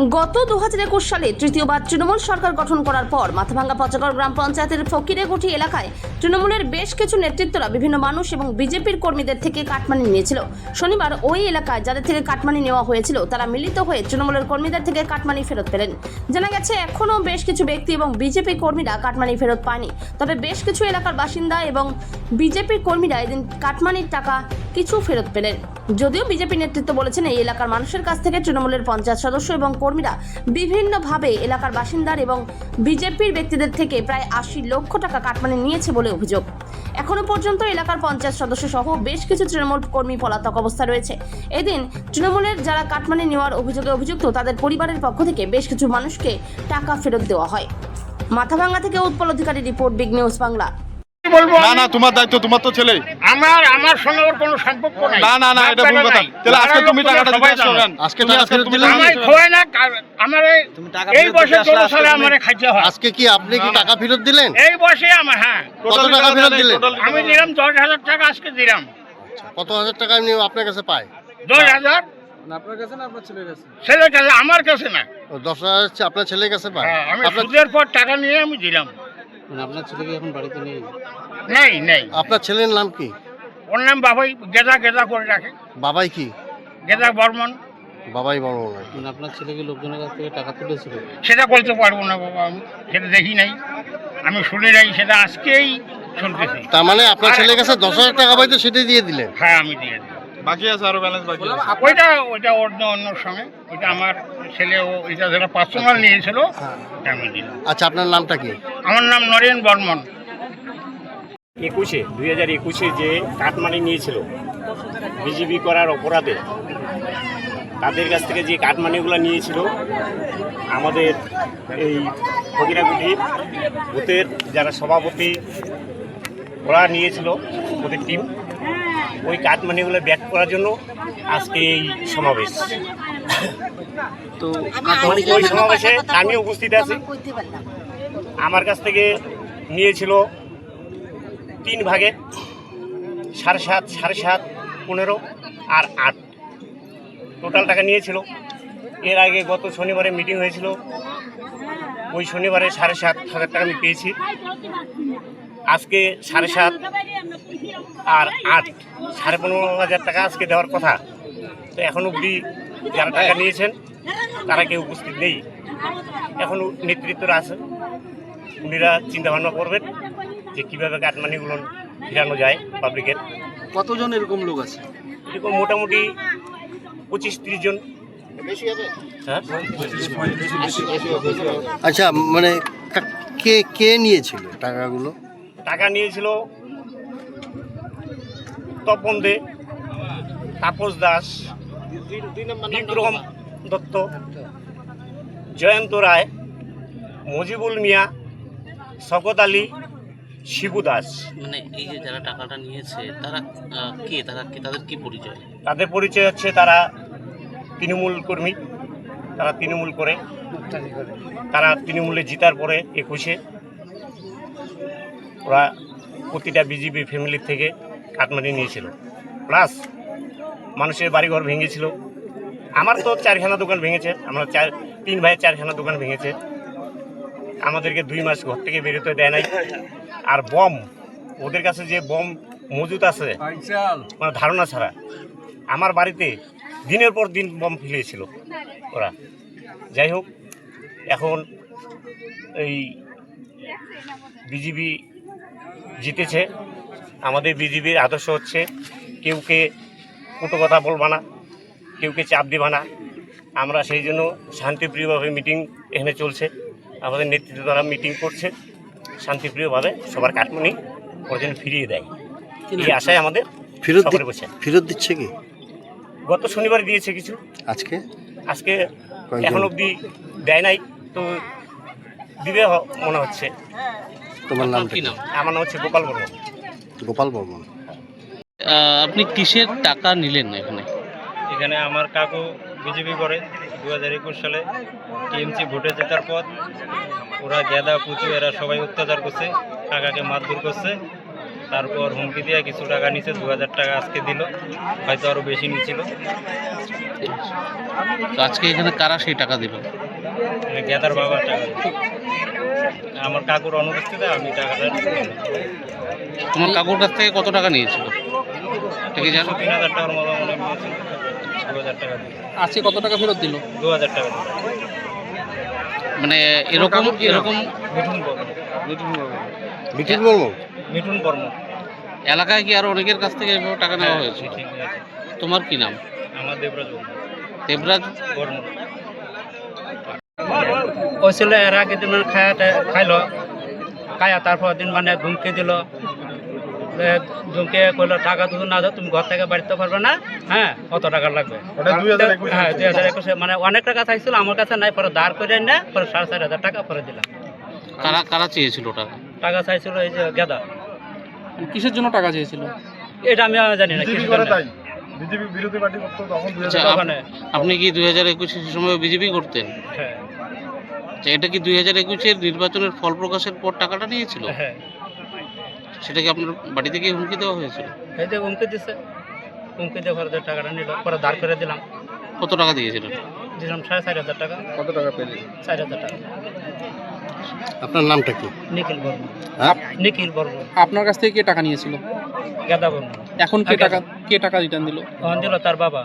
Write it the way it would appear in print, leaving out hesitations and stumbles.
গত 2021 সালে তৃতীয়বার তৃণমূল সরকার গঠন করার পর মাথাভাঙ্গা পচাগড় গ্রাম পঞ্চায়েতের ফকিরেগুঠি এলাকায় তৃণমূলের বেশ কিছু নেতৃত্বরা বিভিন্ন মানুষ এবং বিজেপির কর্মীদের থেকে কাটমানি নিয়েছিল। শনিবার ওই এলাকায় যাদের থেকে কাটমানি নেওয়া হয়েছিল তারা মিলিত হয়ে তৃণমূলের কর্মীদের থেকে কাটমানি ফেরত পেলেন। জানা গেছে এখনও বেশ কিছু ব্যক্তি এবং বিজেপি কর্মীরা কাটমানি ফেরত পায়নি, তবে বেশ কিছু এলাকার বাসিন্দা এবং বিজেপি কর্মীরা এদিন কাটমানির টাকা কিছু ফেরত পেলেন। যদিও বিজেপি নেতৃত্ব বলেছেন এই এলাকার মানুষের কাছ থেকে তৃণমূলের পঞ্চায়েত সদস্য এবং কর্মীরা বিভিন্নভাবে এলাকার বাসিন্দার এবং বিজেপির ব্যক্তিদের থেকে প্রায় 80 লক্ষ টাকা কাটমানি নিয়েছে বলে অভিযোগ। এখনো পর্যন্ত এলাকার পঞ্চায়েত সদস্য সহ বেশ কিছু তৃণমূল কর্মী পলাতক অবস্থায় রয়েছে। এদিন তৃণমূলের যারা কাটমানি নেওয়ার অভিযোগে অভিযুক্ত তাদের পরিবারের পক্ষ থেকে বেশ কিছু মানুষকে টাকা ফেরত দেওয়া হয়। মাথাভাঙ্গা থেকে উৎপল অধিকারী রিপোর্ট, বিগ নিউজ বাংলা। না না, তোমার দায়িত্ব, তোমার তো ছেলে। আমার সঙ্গে ওর কোনো সম্পর্ক নাই। না না না, এটা ভুল কথা। তাহলে আজকে তুমি টাকাটা দিতে আসছো কেন? আজকে টাকা ফেরত দিলে আমায় খোয় না, আমারে এই বয়সে 14 সালে আমারে খাইতে হয়। আজকে কি আপনি কি টাকা ফেরত দিলেন? এই বয়সে আমার, হ্যাঁ, কত টাকা ফেরত দিলেন? আমি দিলাম 10,000 টাকা, আজকে দিলাম। কত হাজার টাকা আপনি আপনার কাছে পায়? 10,000 আপনার কাছে না আপনার ছেলের কাছে? ছেলের কাছে, আমার কাছে না। 10,000 আপনার ছেলের কাছে পায়? হ্যাঁ, আমি আপনার সুদের পর টাকা নিয়ে আমি দিলাম। মানে আপনার ছেলেকে এখন বাড়িতে নেই? নাই নাই, আপনার ছেলের নাম কি? ওর নাম বাবাই, গেদা গেদা করে রাখে। বাবাই কি? গেদা বর্মন। বাবাই বড় না? মানে আপনার ছেলেকে লোকজনের কাছ থেকে টাকা তুলেছিল? সেটা বলতে পারবো না বাবা, আমি সেটা দেখি নাই, আমি শুনি নাই, সেটা আজকেই শুনতেছি। তার মানে আপনার ছেলের কাছে 10,000 টাকা পাইতো, সেটাই দিয়ে দিলেন? হ্যাঁ, আমি দিয়ে দিলাম। বাকি আছে, আরো ব্যালেন্স বাকি আছে। ওইটা অন্য সঙ্গে, ওইটা আমার ছেলে, ওইটা যারা পার্সোনাল নিয়েছিল ওটা আমি দিলাম। আচ্ছা, আপনার নামটা কি? আমার নাম নরেন বর্মন। 2021 যে কাটমানি নিয়েছিল বিজেপি করার অপরাধে, তাদের কাছ থেকে যে কাটমানিগুলো নিয়েছিল আমাদের এই ফকিরাগুটি বুথের যারা সভাপতি ওরা নিয়েছিল, ওদের টিম, ওই কাটমানিগুলো ব্যাক করার জন্য আজকে এই সমাবেশ। তো ওই সমাবেশে আমি উপস্থিত আছি। আমার কাছ থেকে নিয়েছিল 3 ভাগে 7.5, 7.5, 15 আর 8 টোটাল টাকা নিয়েছিল। এর আগে গত শনিবারে মিটিং হয়েছিল, ওই শনিবারে 7,500 টাকা আমি পেয়েছি। আজকে 7.5 আর 8 15,500 টাকা আজকে দেওয়ার কথা। তো এখন অবধি যারা টাকা নিয়েছেন তারা কেউ উপস্থিত নেই। এখন নেতৃত্বরা আছে, উনিরা চিন্তাভাবনা করবেন যে কীভাবে কাটমানিগুলো ফিরানো যায় পাবলিকের। কতজন এরকম লোক আছে? এরকম মোটামুটি 25-30 জন। হ্যাঁ, আচ্ছা, মানে কে কে নিয়েছিল টাকাগুলো? টাকা নিয়েছিল তপন দে, তাপস দাস, বিক্রম দত্ত, জয়ন্ত রায়, মজিবুল মিয়া, শকত আলী, শিবু দাস। মানে এই যে যারা টাকাটা নিয়েছে তারা কে, তাদের কি পরিচয়? তাদের পরিচয় হচ্ছে তারা তৃণমূল কর্মী, তারা তৃণমূল করে, তারা তৃণমূলে জিতার পরে 21-এ ওরা প্রতিটা বিজেপি ফ্যামিলির থেকে কাটমানি নিয়েছিল, প্লাস মানুষের বাড়িঘর ভেঙেছিল। আমার তো 4খানা দোকান ভেঙেছে, আমরা 3 ভাইয়ের 4খানা দোকান ভেঙেছে। আমাদেরকে 2 মাস ঘর থেকে বেরোতে দেয় নাই। আর বম, ওদের কাছে যে বম মজুদ আছে মানে ধারণা ছাড়া, আমার বাড়িতে দিনের পর দিন বম ফেলিয়েছিল ওরা। যাই হোক, এখন এই বিজেপি জিতেছে। আমাদের বিজেপির আদর্শ হচ্ছে কেউকে কটু কথা বলবা না, কেউকে চাপ দিবা না। আমরা সেই জন্য শান্তিপ্রিয়ভাবে মিটিং এখানে চলছে, আমাদের নেতৃত্ব দ্বারা মিটিং করছে, শান্তিপ্রিয়ভাবে সবার কাটমানি ওরা যেন ফিরিয়ে দেয়, এই আশায় আমাদের ফেরত দিচ্ছে কি? গত শনিবার দিয়েছে কিছু, আজকে এখন অবধি দেয় নাই, তো দিবে মনে হচ্ছে। তোমার নাম কি? আমার নাম হচ্ছে গোপাল বর্মন। গোপাল বর্মন। আপনি কিসের টাকা নিলেন এখানে? এখানে আমার কাকু বিজেপি করে 2021 সালে টিএমসি ভোটে জেতার পর ওরা গেদা পুচু এরা সবাই অত্যাচার করছে, কাকাকে মারধর করছে। তারপর হুমকি দিয়ে কিছু টাকা নিচে 2000 টাকা আজকে দিল, হয়তো আরও বেশি নিছিল। তো আজকে এখানে কারা সেই টাকা দিল? গেদার বাবা টাকা দিল। আমার কাকুর অনুপস্থিতিতে আমি টাকাটা তোমার কাকুর কাছ থেকে কত টাকা নিয়েছিল এটা কি জানো? 3000 টাকার মতো মনে নিয়েছিল, 2000 টাকা দিল। আজকে কত টাকা ফেরত দিল? 2000 টাকা দিল। মানে এরকম মিঠুন বর্মন। মিঠুন বর্মন? মিঠুন বর্মন। এলাকায় কি আরো অনেকের কাছ থেকে এভাবে টাকা নেওয়া হয়েছে? ঠিক আছে। তোমার কি নাম? আমার দেবরাজ দেবরাজ বর্মন। ওই ছিল এর আগে দিন খাইলো খায়া তারপর দিন মানে ধুমকে দিল, ধুমকে কইলো টাকা যদি না দাও তুমি ঘর থেকে বাড়িতে পারবে না, হ্যাঁ কত টাকা লাগবে। হ্যাঁ 2021 মানে অনেক টাকা চাইছিল, আমার কাছে নাই, পরে দাঁড় করে না, পরে 4500 টাকা পরে দিলাম। কারা কারা চেয়েছিল টাকা? টাকা চাইছিল এই যে গেদা। কিসের জন্য টাকা চেয়েছিল? এটা আমি জানি না কিছু জানি না। আচ্ছা, আপনি কি 2021 সময় বিজেপি করতেন? হ্যাঁ আচ্ছা, এটা কি 2021 নির্বাচনের ফল প্রকাশের পর টাকাটা নিয়েছিল? হ্যাঁ সেটা কি আপনার বাড়ি থেকে হুমকি দেওয়া হয়েছিল? এই যে হুমকি দিছে, হুমকি দিয়ে পরে টাকাটা নিল, পরে দাঁড় করে দিলাম। কত টাকা দিয়েছিলেন? দিলাম 4500 টাকা। কত টাকা পেলেন? 4000 টাকা। আপনার নামটা কি? নিখিল বর্মন। হ্যাঁ? নিখিল বর্মন। আপনার কাছ থেকে কে টাকা নিয়েছিল? গেদা বর্মন। এখন কে টাকা রিটার্ন দিল? তখন দিল তার বাবা।